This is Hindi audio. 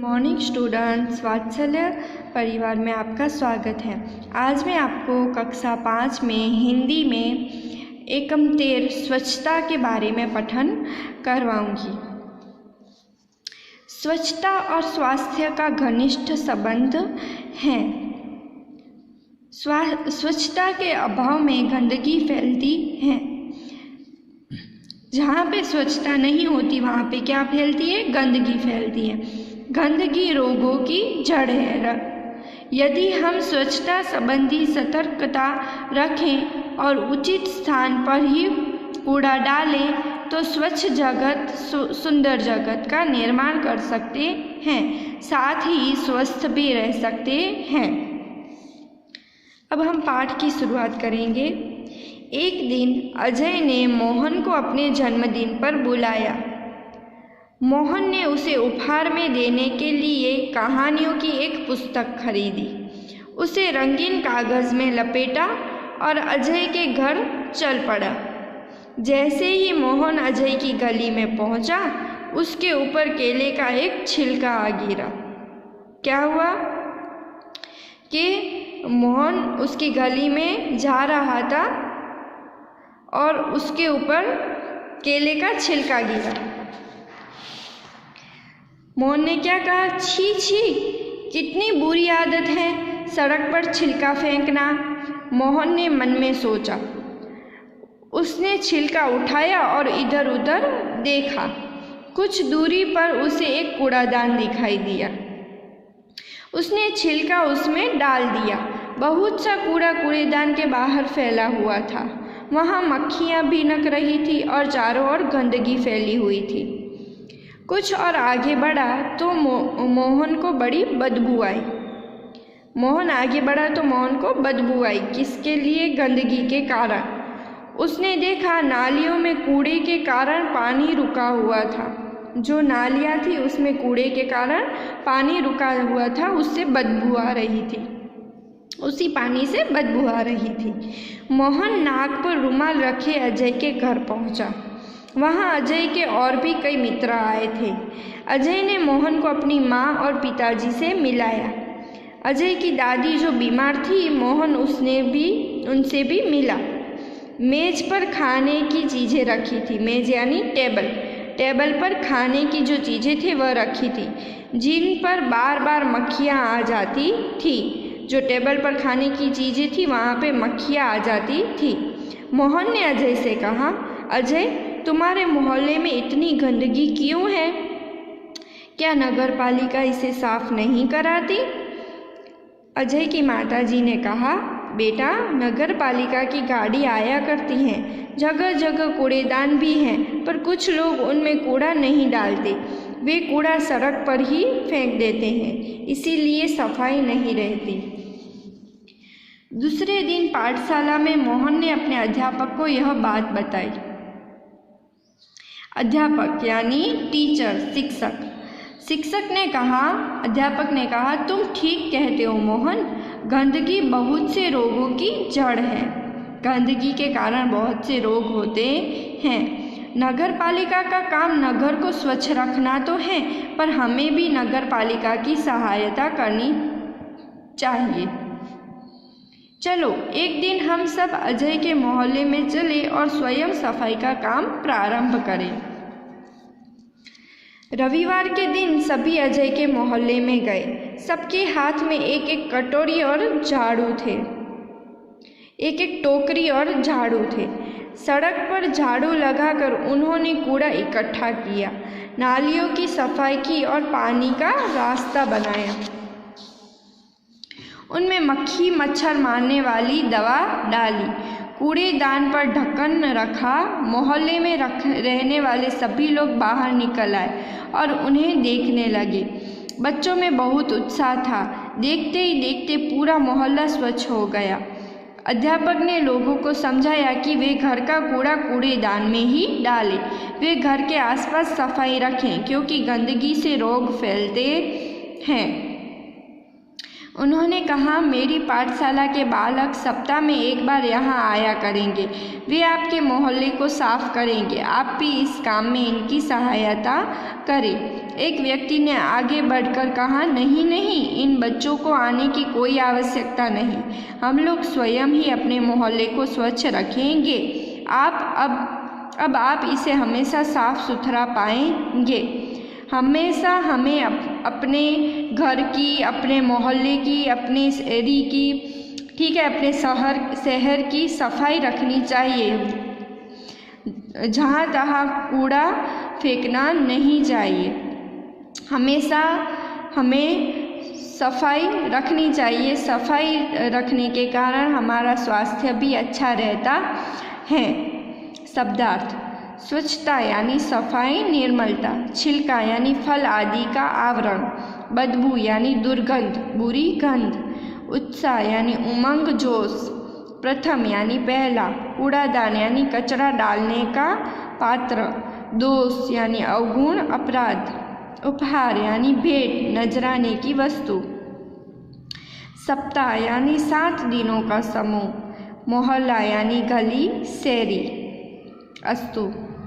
मॉर्निंग स्टूडेंट्स, वात्सल्य परिवार में आपका स्वागत है। आज मैं आपको कक्षा 5 में हिंदी में एकम 13 स्वच्छता के बारे में पठन करवाऊंगी। स्वच्छता और स्वास्थ्य का घनिष्ठ संबंध है। स्वच्छता के अभाव में गंदगी फैलती है। जहाँ पे स्वच्छता नहीं होती वहाँ पे क्या फैलती है? गंदगी फैलती है। गंदगी रोगों की जड़ है। यदि हम स्वच्छता संबंधी सतर्कता रखें और उचित स्थान पर ही कूड़ा डालें तो स्वच्छ जगत सुंदर जगत का निर्माण कर सकते हैं, साथ ही स्वस्थ भी रह सकते हैं। अब हम पाठ की शुरुआत करेंगे। एक दिन अजय ने मोहन को अपने जन्मदिन पर बुलाया। मोहन ने उसे उपहार में देने के लिए कहानियों की एक पुस्तक खरीदी। उसे रंगीन कागज़ में लपेटा और अजय के घर चल पड़ा। जैसे ही मोहन अजय की गली में पहुंचा, उसके ऊपर केले का एक छिलका आ गिरा। क्या हुआ कि मोहन उसकी गली में जा रहा था और उसके ऊपर केले का छिलका गिरा। मोहन ने क्या कहा? छी छी, कितनी बुरी आदत है सड़क पर छिलका फेंकना। मोहन ने मन में सोचा। उसने छिलका उठाया और इधर उधर देखा। कुछ दूरी पर उसे एक कूड़ादान दिखाई दिया। उसने छिलका उसमें डाल दिया। बहुत सा कूड़ा कूड़ेदान के बाहर फैला हुआ था। वहाँ मक्खियाँ भिनक रही थी और चारों ओर गंदगी फैली हुई थी। कुछ और आगे बढ़ा तो मोहन को बड़ी बदबू आई। मोहन आगे बढ़ा तो मोहन को बदबू आई। किसके लिए? गंदगी के कारण। उसने देखा नालियों में कूड़े के कारण पानी रुका हुआ था। जो नालियाँ थी उसमें कूड़े के कारण पानी रुका हुआ था, उससे बदबू आ रही थी। उसी पानी से बदबू आ रही थी। मोहन नाक पर रुमाल रखे अजय के घर पहुंचा। वहाँ अजय के और भी कई मित्र आए थे। अजय ने मोहन को अपनी माँ और पिताजी से मिलाया। अजय की दादी जो बीमार थी, मोहन उनसे भी मिला। मेज पर खाने की चीज़ें रखी थी। मेज यानी टेबल। टेबल पर खाने की जो चीज़ें थी वह रखी थी, जिन पर बार बार मक्खियाँ आ जाती थी। जो टेबल पर खाने की चीज़ें थी वहाँ पे मक्खियाँ आ जाती थी। मोहन ने अजय से कहा, अजय, तुम्हारे मोहल्ले में इतनी गंदगी क्यों है? क्या नगर पालिका इसे साफ नहीं कराती? अजय की माताजी ने कहा, बेटा, नगर पालिका की गाड़ी आया करती हैं। जगह जगह कूड़ेदान भी हैं, पर कुछ लोग उनमें कूड़ा नहीं डालते। वे कूड़ा सड़क पर ही फेंक देते हैं, इसीलिए सफाई नहीं रहती। दूसरे दिन पाठशाला में मोहन ने अपने अध्यापक को यह बात बताई। अध्यापक यानी टीचर, शिक्षक ने कहा, अध्यापक ने कहा, तुम ठीक कहते हो मोहन, गंदगी बहुत से रोगों की जड़ है। गंदगी के कारण बहुत से रोग होते हैं। नगर पालिका का काम नगर को स्वच्छ रखना तो है, पर हमें भी नगर पालिका की सहायता करनी चाहिए। चलो एक दिन हम सब अजय के मोहल्ले में चले और स्वयं सफाई का काम प्रारंभ करें। रविवार के दिन सभी अजय के मोहल्ले में गए। सबके हाथ में एक एक कटोरी और झाड़ू थे। एक एक टोकरी और झाड़ू थे। सड़क पर झाड़ू लगाकर उन्होंने कूड़ा इकट्ठा किया, नालियों की सफाई की और पानी का रास्ता बनाया। उनमें मक्खी मच्छर मारने वाली दवा डाली। कूड़ेदान पर ढक्कन रखा। मोहल्ले में रहने वाले सभी लोग बाहर निकल आए और उन्हें देखने लगे। बच्चों में बहुत उत्साह था। देखते ही देखते पूरा मोहल्ला स्वच्छ हो गया। अध्यापक ने लोगों को समझाया कि वे घर का कूड़ा कूड़ेदान में ही डालें। वे घर के आसपास सफाई रखें, क्योंकि गंदगी से रोग फैलते हैं। उन्होंने कहा, मेरी पाठशाला के बालक सप्ताह में एक बार यहाँ आया करेंगे। वे आपके मोहल्ले को साफ करेंगे। आप भी इस काम में इनकी सहायता करें। एक व्यक्ति ने आगे बढ़कर कहा, नहीं नहीं, इन बच्चों को आने की कोई आवश्यकता नहीं। हम लोग स्वयं ही अपने मोहल्ले को स्वच्छ रखेंगे। अब आप इसे हमेशा साफ सुथरा पाएंगे। हमेशा हमें अपने घर की, अपने मोहल्ले की, अपने शहरी की, ठीक है, अपने शहर की सफाई रखनी चाहिए। जहाँ तहाँ कूड़ा फेंकना नहीं चाहिए। हमेशा हमें सफाई रखनी चाहिए। सफाई रखने के कारण हमारा स्वास्थ्य भी अच्छा रहता है। शब्दार्थ: स्वच्छता यानी सफाई, निर्मलता। छिलका यानी फल आदि का आवरण। बदबू यानी दुर्गंध, बुरी गंध। उत्साह यानी उमंग, जोश। प्रथम यानी पहला। कूड़ादान यानी कचरा डालने का पात्र। दोष यानी अवगुण, अपराध। उपहार यानी भेंट, नजराने की वस्तु। सप्ताह यानी 7 दिनों का समूह। मोहल्ला यानी गली, शहरी। अस्तु।